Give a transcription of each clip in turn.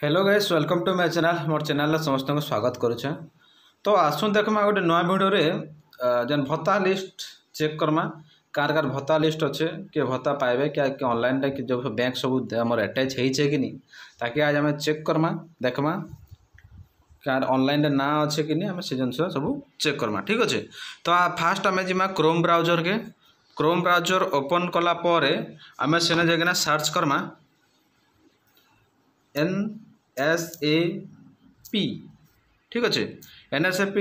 Hello guys welcome to my channel मोर channel समस्त को स्वागत करुचे। तो आसुन देखमा गोटे नया वीडियो रे जन भत्ता लिस्ट चेक करमा कार कार भत्ता लिस्ट अच्छे कि भत्ता पाइबे क्या कि ऑनलाइन रे कि जो बैंक सब हमर अटैच होइछे कि नहीं ताकि आज हमें चेक करमा देखमा कार ऑनलाइन रे ना अच्छे कि नहीं हमें से जिनस सब चेक करमा। ठीक अच्छे तो फास्ट आम जिमा क्रोम ब्राउजर के क्रोम ब्राउजर ओपन कला परे आम सेने जागिना सर्च करमा NSAP। ठीक अच्छे NSAP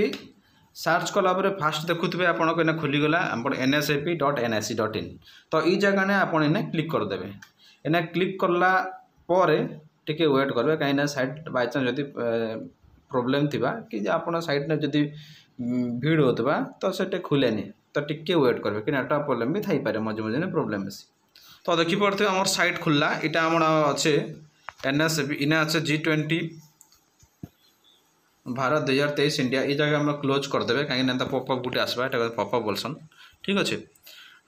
सर्च कलापर फास्ट देखुए आपन खोलीगला NSAP.nic.in तो ये जगह ने आप क्लिक करदे एना क्लिक करला टिके वेट करेंगे कहीं साइट बाय चांस जदि प्रोब्लेम थिबा कि आपन साइट ने जदि भीड़ होता तो से खुलेनी तो टिके वेट करेंगे कि नेटवर्क प्रोब्लेम भी थी पारे मझे मझे प्रोब्लेम बेसी। तो देखी पड़े आम साइट खुलला इटा आम अच्छे NSAP इना अच्छे G20 भारत 2023 इंडिया ये जगह हम क्लोज करदे कहीं पॉपअप गुटे आसवा पॉपअप बोलसन। ठीक अच्छे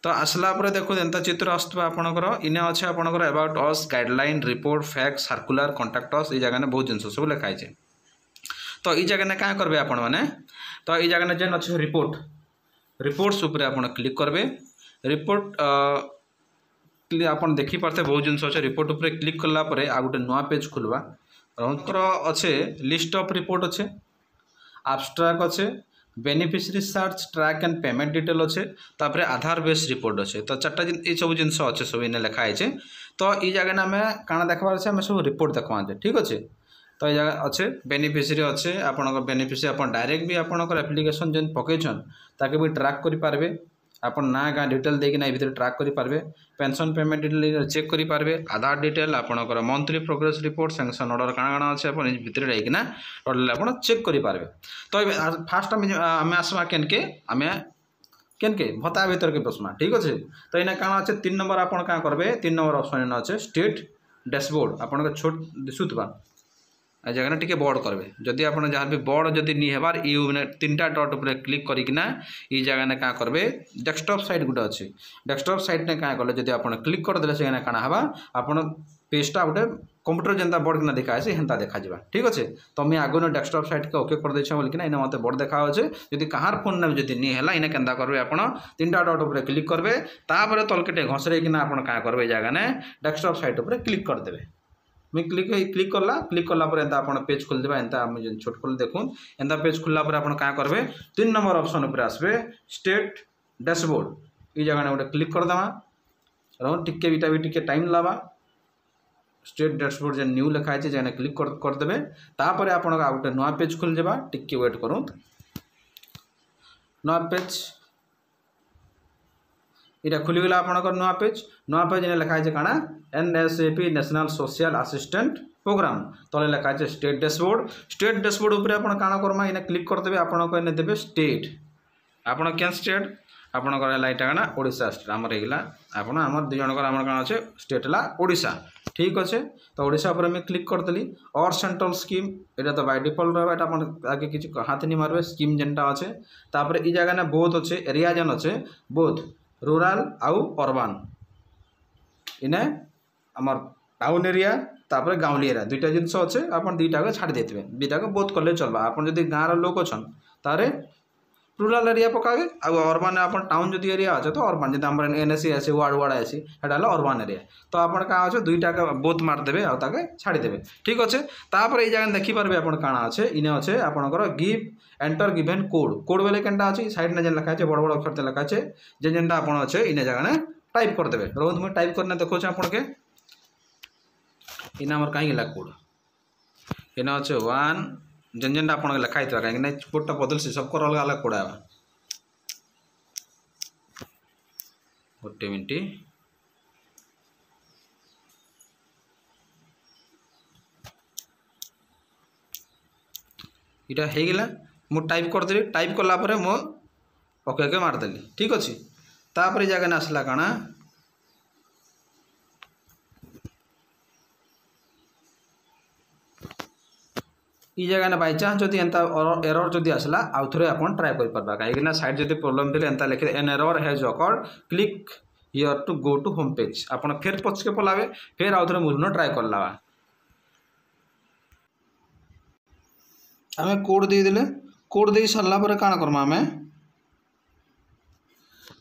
तो आसला देखो एंता चित्र आसवा आपंकर इने अच्छे आपंकर about us guideline report fact circular contact us ये जगह बहुत जिन सब लिखाई। तो ये जगह क्या करेंगे आपण मैंने तो ये जगह जेन अच्छे रिपोर्ट्स उपर आप क्लिक करेंगे रिपोर्ट आपन देखी पारते बहुत जिन अच्छे रिपोर्ट उपर क्लिक कला आ गोटे नुआ पेज खुलवा अच्छे लिस्ट ऑफ रिपोर्ट अच्छे एब्स्ट्रैक्ट अच्छे beneficiary search track and payment detail अच्छे तापर आधार बेस्ड रिपोर्ट अच्छे तो चार्टा ये सब जिन अच्छे सब इन लिखाई तो ये जगह आम काଣା देखबार अच्छे आम सब रिपोर्ट देखा। ठीक अच्छे तो ये जगह अच्छे बेनिफिशियरी अच्छे आपन बेनिफिशियरी आप डायरेक्ट भी आपंकर एप्लिकेशन जेन पकईन ताके भी ट्रैक करेंगे आप ना क्या डिटेल देना भर ट्रैक करेंगे पेंशन पेमेंट डिटेल चेक करेंगे आधार डिटेल आपंकर monthly progress report sanction order काଣା काଣା अच्छे भितर जाइना टोटल आप चेक करेंगे। तो फास्ट आम आसमा केनके भत्ता भीतर के बसमा। ठीक अच्छे तो इना काଣା अच्छे 3 नंबर आप करेंगे 3 नंबर ऑप्शन अच्छे स्टेट डैशबोर्ड आपन छोट दिशुवा जगह टी बड़ करेंगे जदि आप जहाँ भी बड़ जदि नहीं हेबार ये 3टा डॉट उपर क्लिक करना ये जगह ने क्या करेंगे डेस्कटॉप साइट गोटे अच्छे डेस्कटॉप साइट ने क्या कले जब आप क्लिक करदे से काଣା हवा आपन पेजटा गोटे कंप्यूटर जेनता बड़ किना देखा हेन्ता देखा। ठीक अच्छे तो मुझे आगे डेस्कटॉप साइट के ओके कर देछे बोलकिना इना मते बड़ देखा जदि कहार फोन ने जदि नहीं है इना केन्ता करेंगे आप 3टा डॉट उपर क्लिक करेंगे तापर तलके घसरेकिना आप क्या करेंगे जगह ने डेस्कटॉप साइट उपर क्लिक करदे मैं क्लिक कला आप पेज खोलदे एंता छोट खोल देखून एंता पेज खुलला आप क्या करेंगे 3 नंबर ऑप्शन उपर आसबे स्टेट डैशबोर्ड ये जगह गोटे क्लिक करदे रहो टिके बीटा भी टिके टाइम लावा स्टेट डैशबोर्ड जेन न्यू लिखाई है जगह क्लिक करदे तापर आप गोटे नुआ पेज खोल जावा टिके वेट करूँ नुआ पेज इटा खुलीगला आपंकर नुआ पेज ने लिखाई है काଣା NSAP national social assistant programme तले लिखाई है स्टेट डैशबोर्ड उपर आप काଣା करमा इना क्लिक करदे आपको इने देबे स्टेट आपन क्या स्टेट आपंकर है काଣା ओडिशा स्टेट आमर होगा आपन आम दु जनकर आम काଣା अच्छे स्टेट है ओडिशा। ठीक अच्छे तो ओडिशा पर मैं क्लिक करदेली और सेंट्रल स्कीम यहाँ तो बाय डिफॉल्ट रहा है आगे किसी हाथ नहीं मारबे स्कीम जेनटा अच्छे तापर ये जगह ने बहुत अच्छे एरिया जेन अच्छे बहुत रूराल आउ अर्बान इने आमर टाउन एरिया तापर गाँवली एरिया दुईटा जिनस अच्छे आप दुईटा छाड़ देते दुईटा बहुत कले चलवा आप गाँव लोक अच्छा तारे रूराल एरिया पकावे अर्बान आप टाउन जदि एरिया अच्छे तो अर्बान जब आम NSC आसी वार्ड आसी है अर्बान एरिया तो आप क्या अच्छे दुईटा बोथ मारदेवे आगे छाड़देवे। ठीक अच्छे तापर ये जगह देखिपारे आप काଣା अच्छे इने अच्छे आपंकर गिव एंटर गिवेन कोड बेले केनटा अच्छे साइड ने जेन लिखाई बड़ बड़ अक्षर लिखाई जेनटा आप अच्छे इने जगह ने टाइप करदेवे रोज मुझे टाइप करने देखो आपके इना आमर कहीं कोड इना अच्छे 1 जेन जेनटा आप लिखाई कहीं कोडटा बदल से सबको अलग अलग कोड आवा गोटे मिनट इटा हो गला मु टाइप करदेली टाइप कलापर मो ओके मारदेली। ठीक अच्छे तापर जगह ने आसला काଣା ये जगह ने बाय चांस जदि एंता एरर जदि आसला आउ थरे आपन ट्राई कर परबा काहेकि साइड जदि प्रॉब्लम थिले एंता लिखे an error has occurred click here to go to home page आपन फिर पछ के पलावे फिर आउ थरे मुलनो ट्राई करला आम कोड देदेले कोड दे सारा पर काण करमा आम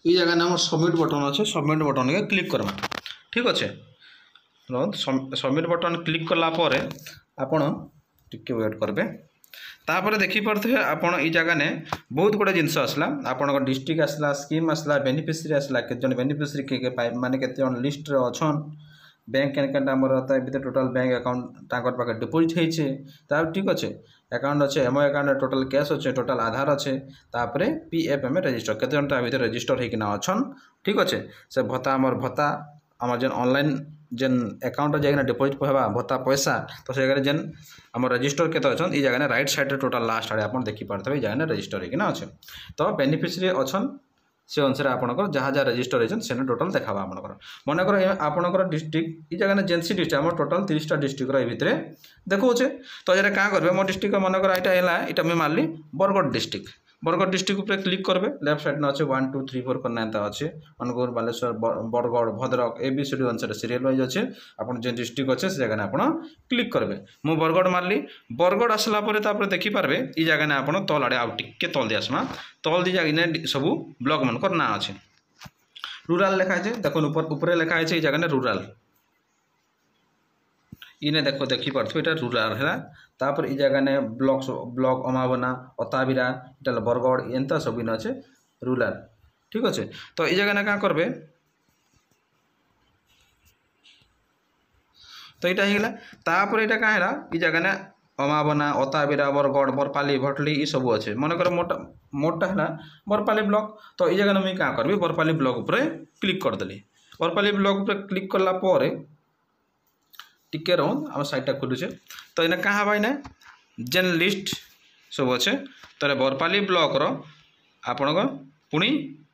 ये जगह आम सबमिट बटन अच्छे सबमिट बटन के क्लिक करमा ठीक अच्छे सबमिट बटन क्लिक कलापर आपण टिके वेट करेंगे तापर देखिपे आपड़ ये जगह ने बहुत गुड़ा जिनस आसला आपण डिस्ट्रिक्ट आसला स्कीम आसला बेनिफिशियरी आसला केते जन बेनिफिशियरी के माने केते जन लिस्ट रे अछन बैंक केन आमर टोटाल बैंक अकाउंट ताकर पाखे डिपोजिट होइछे तार ठीक अच्छे अकाउंट अच्छे एमओ अकाउंट टोटाल कैश अच्छे टोटाल आधार अच्छे तापर पीएफएम रजिस्टर केते जन ता भीतर रजिस्टर होइकिना अछन ठीक अच्छे से भत्ता आमर जेन ऑनलाइन जेन अकाउंट जाइना डिपोजिट होगा भत्ता पैसा तो से जगह जेन आम रजिस्टर केते अच्छन ई जगह राइट साइड रे टोटाल लास्ट आड़े आप देखि पारथबे ई जगह रजिस्टर होइकिना अच्छे तो बेनिफिशियरी अच्छन से अनुसार आपंकर जहाँ जहाँ रजिस्टर होती से टोटाल देखा आपंकर मनकर आपंकर डिस्ट्रिक्ट ये जगह जेनसी डिस्ट्रिक्ट आम टोटाल 30टा डिस्ट्रिक्टर भितर देखा तो ये क्या करेंगे मो डिस्ट्रिक्ट मनकर यहाँ है मुझे मारली बरगढ़ डिस्ट्रिक्ट उपर क्लिक करेंगे लेफ्ट साइड में अच्छे 1 2 3 4 करना अच्छे अनुगुल बालेश्वर बरगढ़ भद्रक एबीसीडी अनुसार सीरियल वाइज अच्छे आपन जो डिस्ट्रिक्ट अच्छे से जगह आप क्लिक करेंगे मु बरगढ़ मारली बरगढ़ आसला देखिपारे ये जगह आप तल आड़े आउ टे तल दी आसमा तल दी जगह सब ब्लॉक मनकर ना अच्छे रूराल लिखाई देखो ऊपर लिखाई ये जगह रूराल इने देखो देखिपे ये रूराल है तापर ये जगह ने ब्लॉक अमावना अताबिरा इटा बरगढ़ एंता सब इन अच्छे रूराल ठीक अच्छे तो ये जगह क्या करबे तो यहाँ होगा तापर यहाँ क्या है ये जगह ने अमावना अताबिरा बरगढ़ बरपाली भटली ये सब अच्छे मनकर मोटा है बरपाली ब्लॉक तो ये जगह मुझे क्या करी बरपाली ब्लॉक उपर क्लिक करदेली बरपाली ब्लॉक उपर क्लिक कलापर टिके रहो आम साइटा खोलुचे तो इना क्या हवा इना जेन लिस्ट सब अच्छे तो बरपाली ब्लॉक रो आपण पुणी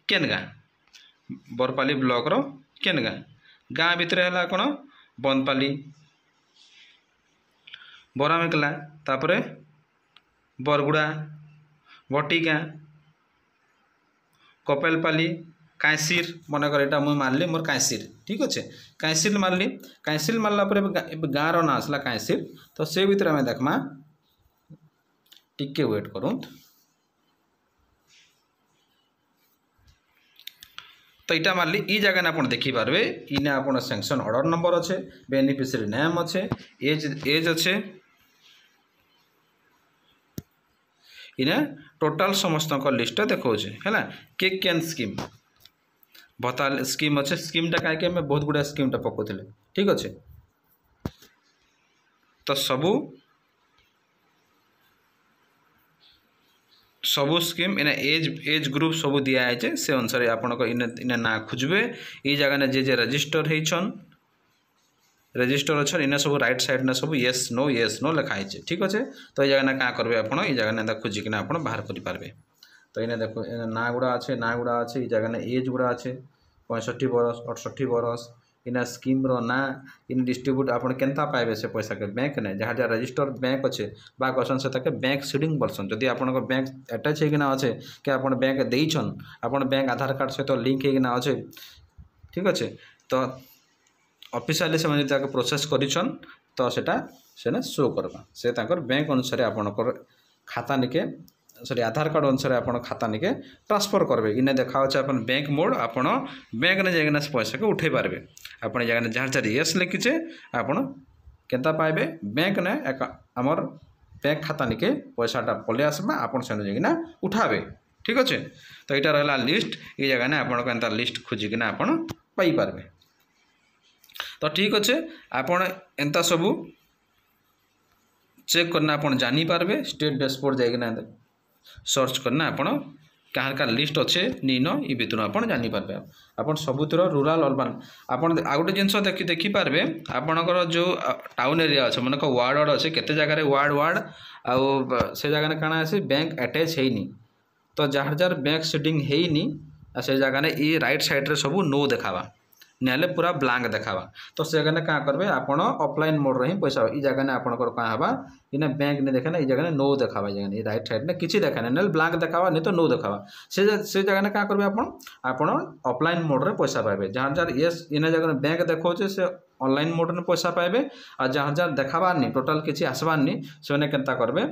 केन गाँ बरपाली ब्लॉक रो केन गाँ भितर है कौन बनपाली बरामेकला तापरे बरगुड़ा भटिका कपेलपाली कांसीर मनकर यहाँ मुझे मारली मोर कांसीर ठीक अच्छे कांसीर मारला गाँव रो ना आसला कांसीर तो से भीतर आम देखमा टिके वेट करूँ तो यहाँ मारली ई जगह आप देखिपारे इने आप सैंक्शन ऑर्डर नंबर अच्छे बेनिफिशियरी नेम अच्छे एज अच्छे इने टोटाल समस्त लिस्ट देखा है के कैन स्कीम भत्ता स्कीम अच्छे स्कीमटा कहीं बहुत गुड़ा स्कीमटा पकाउले ठीक अच्छे तो सबू स्कीम इने एज ग्रुप सब दिखाई से अनुसार आपण इने ना खोजबे ये जगह ने जे रजिस्टर होइछन रजिस्टर अच्छा इना सब राइट साइड ना सब येस नो लिखाई ठीक अच्छे तो ये जगह ना क्या करेंगे आप जगह ना खोजिकिना आप बाहर करेंगे तो इन्हें देखो ना गुड़ा अच्छे ये जगह एज गुड़ा अच्छे 65 बरस 68 बरस इना स्कीम रो ना इन डिस्ट्रीब्यूट आपन केनता पाइबे से पैसा के बैंक ने जहाँ जहाँ रजिस्टर बैंक अच्छे बा कहसन से ताके बैंक सीडिंग बोलसन जदि आपन को बैंक अटैच होकिना अच्छे कि आपन बैंक देइछन आपन बैंक आधार कार्ड सहित लिंक होकिना अच्छे ठीक अच्छे तो ऑफिशियली से माने ताके प्रोसेस करिछन तो सेटा सेने शो करबा से ताकर बैंक अनुसार आपन खाता निके सॉरी आधार कार्ड अनुसार आप खाता निके ट्रांसफर करेंगे इन्हें देखा अपन बैंक मोड आप बैंक ने जाइना पैसा के उठे पारे आप जगह जहाँ जहाँ येस लिखीचे आप केनता पाइबे बैंक ने आमर बैंक खाता निके पैसाटा पलि आसबा आपन से जाइना उठाबे ठीक अच्छे तो यहाँ रहा लिस्ट ये जगह ने आपन एंता लिस्ट खोजिकिना आपन पाई पारबे तो ठीक अच्छे आपन एंता सबू चेक करना आपन जानी पारबे स्टेट डैशबोर्ड जाइना सर्च करना आपण कहाँ का लिस्ट अच्छे नीन ये भितर आप जानीपारे आप सबुतर रूराल अर्बान आप गोटे जिन देखिपारे आपणकर जो टाउन एरिया अच्छे मन वार्ड अच्छे केते जगह वार्ड आउ से जगह कण आसे बैंक अटैच होनी तो जार जार बैंक सीडिंग होनी से जगह ये राइट साइड रे सब नो देखावा नहले पूरा ब्लांक देखावा तो से जगह क्या करेंगे आपड़ ऑफलाइन मोड रे पैसा ये जगह ने आपंकर क्या हवा इना बैंक ने देखा ये जगह नो देखावा जगह ये राइट साइड ने किसी देखा ना ब्लांक देखावा नहीं तो नो देखावा से जगह ने क्या करेंगे आप ऑफलाइन मोड रे पैसा पाइबे जहाँ जहाँ ये इन जगह बैंक देखा से ऑनलाइन मोड में पैसा पाइबे और जहाँ जहाँ देखाबार नहीं टोटाल किसी आसबार नहीं से केनता करेंगे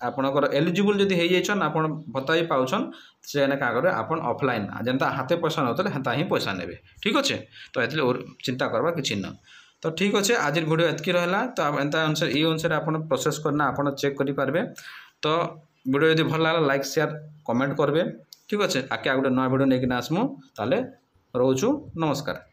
आपणकर एलिजिबल जदि हो जाइछन आपण भत्ता ही पाउछन से कागज आपण ऑफलाइन जेनता हाथे पैसा नौते हेता ही पैसा नेबे ठीक अच्छे तो ये चिंता करवा किसी न तो ठीक अच्छे आज वीडियो एतकी रहा तो एंता अनुसार ये अनुसार आप प्रोसेस करना आप चेक करेंगे तो वीडियो यदि भल लगा लाइक शेयर कमेंट करेंगे ठीक अच्छे आगे गोटे नया वीडियो नहीं आसमु ताले रोचु नमस्कार।